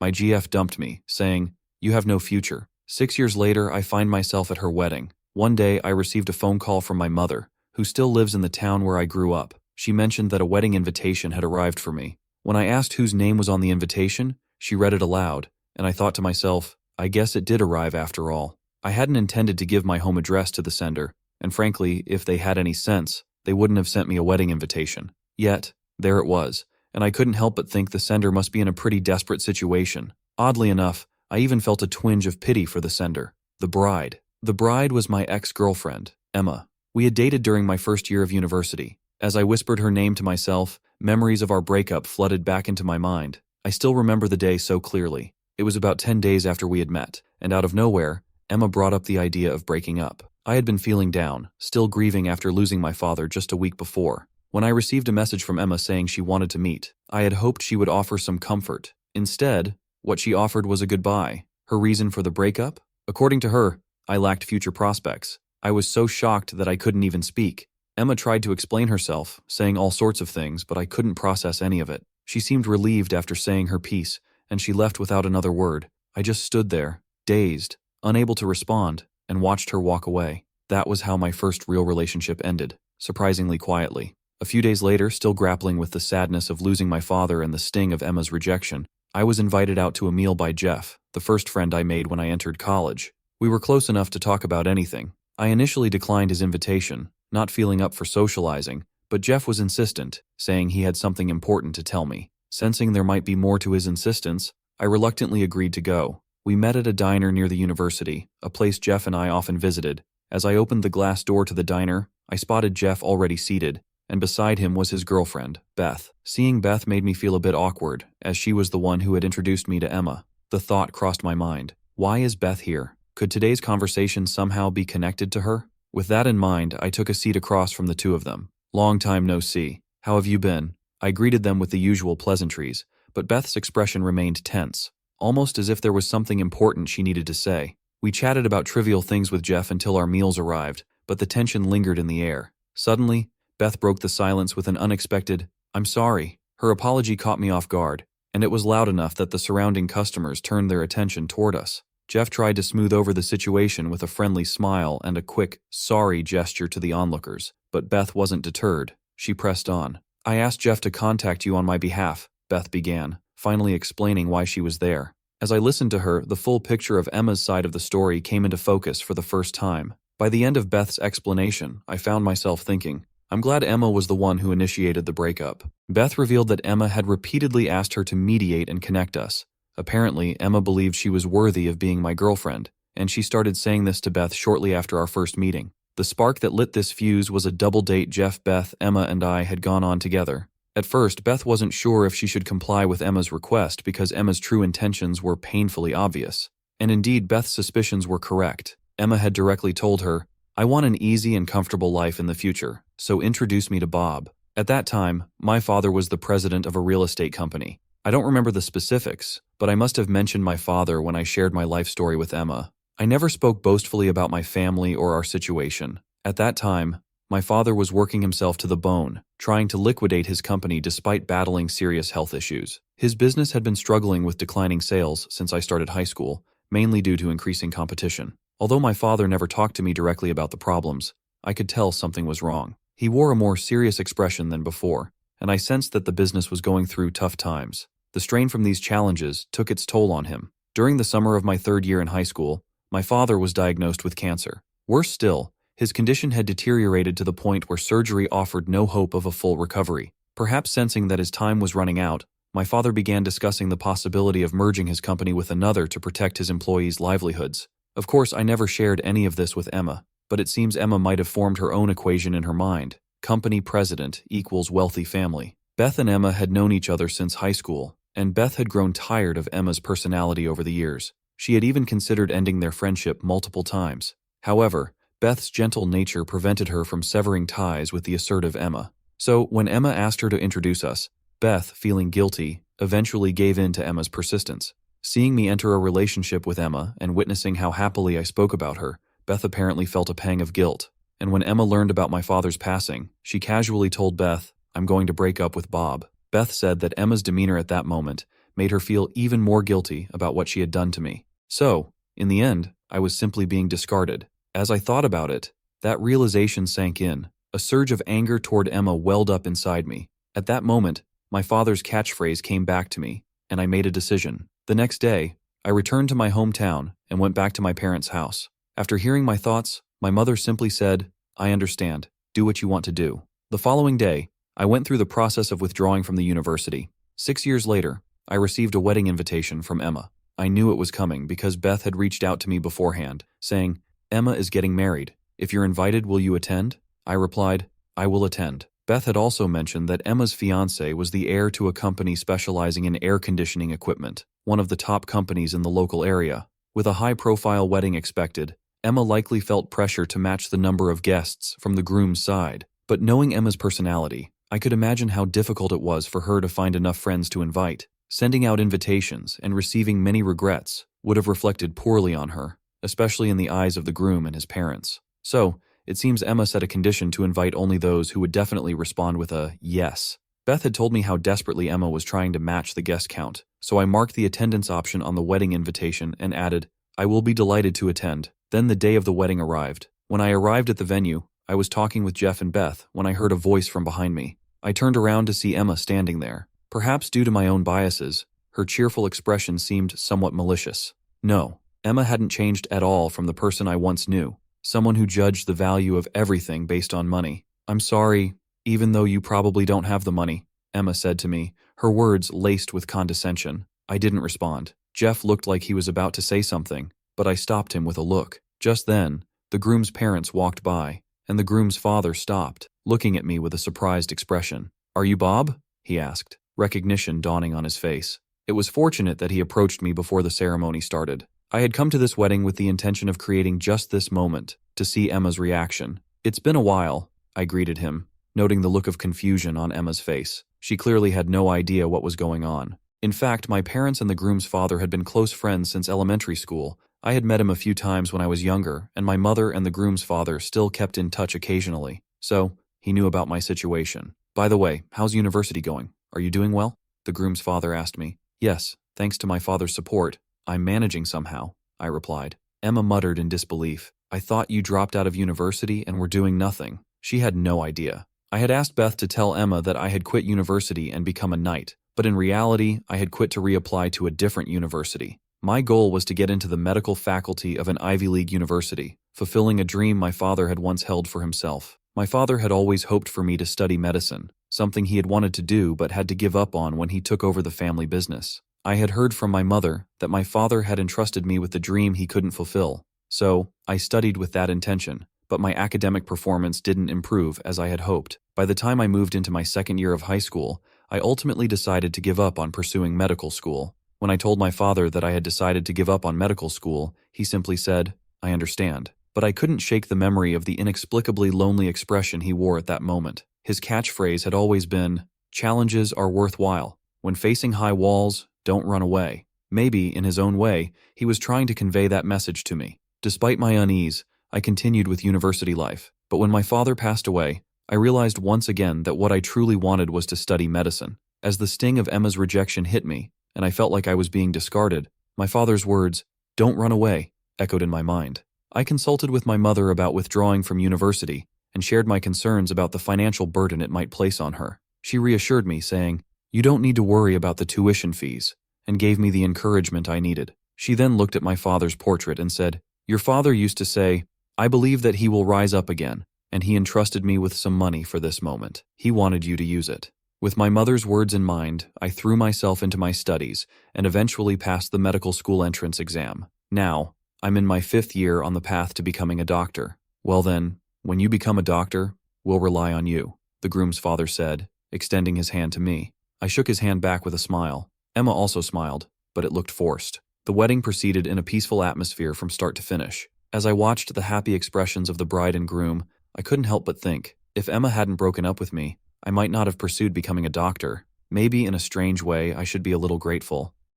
My GF dumped me, saying, "You have no future." 6 years later, I find myself at her wedding. One day, I received a phone call from my mother, who still lives in the town where I grew up. She mentioned that a wedding invitation had arrived for me. When I asked whose name was on the invitation, she read it aloud, and I thought to myself, I guess it did arrive after all. I hadn't intended to give my home address to the sender, and frankly, if they had any sense, they wouldn't have sent me a wedding invitation. Yet, there it was, and I couldn't help but think the sender must be in a pretty desperate situation. Oddly enough, I even felt a twinge of pity for the sender. The bride. The bride was my ex-girlfriend, Emma. We had dated during my first year of university. As I whispered her name to myself, memories of our breakup flooded back into my mind. I still remember the day so clearly. It was about 10 days after we had met, and out of nowhere, Emma brought up the idea of breaking up. I had been feeling down, still grieving after losing my father just a week before. When I received a message from Emma saying she wanted to meet, I had hoped she would offer some comfort. Instead, what she offered was a goodbye. Her reason for the breakup? According to her, I lacked future prospects. I was so shocked that I couldn't even speak. Emma tried to explain herself, saying all sorts of things, but I couldn't process any of it. She seemed relieved after saying her piece, and she left without another word. I just stood there, dazed, unable to respond, and watched her walk away. That was how my first real relationship ended, surprisingly quietly. A few days later, still grappling with the sadness of losing my father and the sting of Emma's rejection, I was invited out to a meal by Jeff, the first friend I made when I entered college. We were close enough to talk about anything. I initially declined his invitation, not feeling up for socializing, but Jeff was insistent, saying he had something important to tell me. Sensing there might be more to his insistence, I reluctantly agreed to go. We met at a diner near the university, a place Jeff and I often visited. As I opened the glass door to the diner, I spotted Jeff already seated, and beside him was his girlfriend, Beth. Seeing Beth made me feel a bit awkward, as she was the one who had introduced me to Emma. The thought crossed my mind. Why is Beth here? Could today's conversation somehow be connected to her? With that in mind, I took a seat across from the two of them. Long time no see. How have you been? I greeted them with the usual pleasantries, but Beth's expression remained tense, almost as if there was something important she needed to say. We chatted about trivial things with Jeff until our meals arrived, but the tension lingered in the air. Suddenly, Beth broke the silence with an unexpected, "I'm sorry." Her apology caught me off guard, and it was loud enough that the surrounding customers turned their attention toward us. Jeff tried to smooth over the situation with a friendly smile and a quick, sorry gesture to the onlookers, but Beth wasn't deterred. She pressed on. "I asked Jeff to contact you on my behalf," Beth began, finally explaining why she was there. As I listened to her, the full picture of Emma's side of the story came into focus for the first time. By the end of Beth's explanation, I found myself thinking, I'm glad Emma was the one who initiated the breakup. Beth revealed that Emma had repeatedly asked her to mediate and connect us. Apparently, Emma believed she was worthy of being my girlfriend, and she started saying this to Beth shortly after our first meeting. The spark that lit this fuse was a double date Jeff, Beth, Emma, and I had gone on together. At first, Beth wasn't sure if she should comply with Emma's request because Emma's true intentions were painfully obvious. And indeed, Beth's suspicions were correct. Emma had directly told her, "I want an easy and comfortable life in the future, so introduce me to Bob." At that time, my father was the president of a real estate company. I don't remember the specifics, but I must have mentioned my father when I shared my life story with Emma. I never spoke boastfully about my family or our situation. At that time, my father was working himself to the bone, trying to liquidate his company despite battling serious health issues. His business had been struggling with declining sales since I started high school, mainly due to increasing competition. Although my father never talked to me directly about the problems, I could tell something was wrong. He wore a more serious expression than before, and I sensed that the business was going through tough times. The strain from these challenges took its toll on him. During the summer of my third year in high school, my father was diagnosed with cancer. Worse still, his condition had deteriorated to the point where surgery offered no hope of a full recovery. Perhaps sensing that his time was running out, my father began discussing the possibility of merging his company with another to protect his employees' livelihoods. Of course, I never shared any of this with Emma, but it seems Emma might have formed her own equation in her mind. Company president equals wealthy family. Beth and Emma had known each other since high school, and Beth had grown tired of Emma's personality over the years. She had even considered ending their friendship multiple times. However, Beth's gentle nature prevented her from severing ties with the assertive Emma. So, when Emma asked her to introduce us, Beth, feeling guilty, eventually gave in to Emma's persistence. Seeing me enter a relationship with Emma and witnessing how happily I spoke about her, Beth apparently felt a pang of guilt. And when Emma learned about my father's passing, she casually told Beth, "I'm going to break up with Bob." Beth said that Emma's demeanor at that moment made her feel even more guilty about what she had done to me. So, in the end, I was simply being discarded. As I thought about it, that realization sank in. A surge of anger toward Emma welled up inside me. At that moment, my father's catchphrase came back to me, and I made a decision. The next day, I returned to my hometown and went back to my parents' house. After hearing my thoughts, my mother simply said, "I understand. Do what you want to do." The following day, I went through the process of withdrawing from the university. 6 years later, I received a wedding invitation from Emma. I knew it was coming because Beth had reached out to me beforehand, saying, "Emma is getting married. If you're invited, will you attend?" I replied, "I will attend." Beth had also mentioned that Emma's fiancé was the heir to a company specializing in air conditioning equipment, one of the top companies in the local area. With a high-profile wedding expected, Emma likely felt pressure to match the number of guests from the groom's side. But knowing Emma's personality, I could imagine how difficult it was for her to find enough friends to invite. Sending out invitations and receiving many regrets would have reflected poorly on her, especially in the eyes of the groom and his parents. So, it seems Emma set a condition to invite only those who would definitely respond with a yes. Beth had told me how desperately Emma was trying to match the guest count, so I marked the attendance option on the wedding invitation and added, "I will be delighted to attend." Then the day of the wedding arrived. When I arrived at the venue, I was talking with Jeff and Beth when I heard a voice from behind me. I turned around to see Emma standing there. Perhaps due to my own biases, her cheerful expression seemed somewhat malicious. No, Emma hadn't changed at all from the person I once knew, someone who judged the value of everything based on money. "I'm sorry, even though you probably don't have the money," Emma said to me, her words laced with condescension. I didn't respond. Jeff looked like he was about to say something, but I stopped him with a look. Just then, the groom's parents walked by, and the groom's father stopped, looking at me with a surprised expression. "Are you Bob?" he asked, recognition dawning on his face. It was fortunate that he approached me before the ceremony started. I had come to this wedding with the intention of creating just this moment, to see Emma's reaction. "It's been a while," I greeted him, noting the look of confusion on Emma's face. She clearly had no idea what was going on. In fact, my parents and the groom's father had been close friends since elementary school. I had met him a few times when I was younger, and my mother and the groom's father still kept in touch occasionally, so he knew about my situation. "By the way, how's university going? Are you doing well?" the groom's father asked me. "Yes, thanks to my father's support. I'm managing somehow," I replied. Emma muttered in disbelief. "I thought you dropped out of university and were doing nothing." She had no idea. I had asked Beth to tell Emma that I had quit university and become a knight, but in reality, I had quit to reapply to a different university. My goal was to get into the medical faculty of an Ivy League university, fulfilling a dream my father had once held for himself. My father had always hoped for me to study medicine, something he had wanted to do but had to give up on when he took over the family business. I had heard from my mother that my father had entrusted me with the dream he couldn't fulfill, so I studied with that intention, but my academic performance didn't improve as I had hoped. By the time I moved into my second year of high school, I ultimately decided to give up on pursuing medical school. When I told my father that I had decided to give up on medical school, he simply said, "I understand." But I couldn't shake the memory of the inexplicably lonely expression he wore at that moment. His catchphrase had always been, "Challenges are worthwhile. When facing high walls, don't run away." Maybe, in his own way, he was trying to convey that message to me. Despite my unease, I continued with university life. But when my father passed away, I realized once again that what I truly wanted was to study medicine. As the sting of Emma's rejection hit me, and I felt like I was being discarded, my father's words, "Don't run away," echoed in my mind. I consulted with my mother about withdrawing from university and shared my concerns about the financial burden it might place on her. She reassured me, saying, "You don't need to worry about the tuition fees," and gave me the encouragement I needed. She then looked at my father's portrait and said, "Your father used to say, 'I believe that he will rise up again,' and he entrusted me with some money for this moment. He wanted you to use it." With my mother's words in mind, I threw myself into my studies and eventually passed the medical school entrance exam. Now, I'm in my 5th year on the path to becoming a doctor. "Well then, when you become a doctor, we'll rely on you," the groom's father said, extending his hand to me. I shook his hand back with a smile. Emma also smiled, but it looked forced. The wedding proceeded in a peaceful atmosphere from start to finish. As I watched the happy expressions of the bride and groom, I couldn't help but think, if Emma hadn't broken up with me, I might not have pursued becoming a doctor. Maybe in a strange way I should be a little grateful.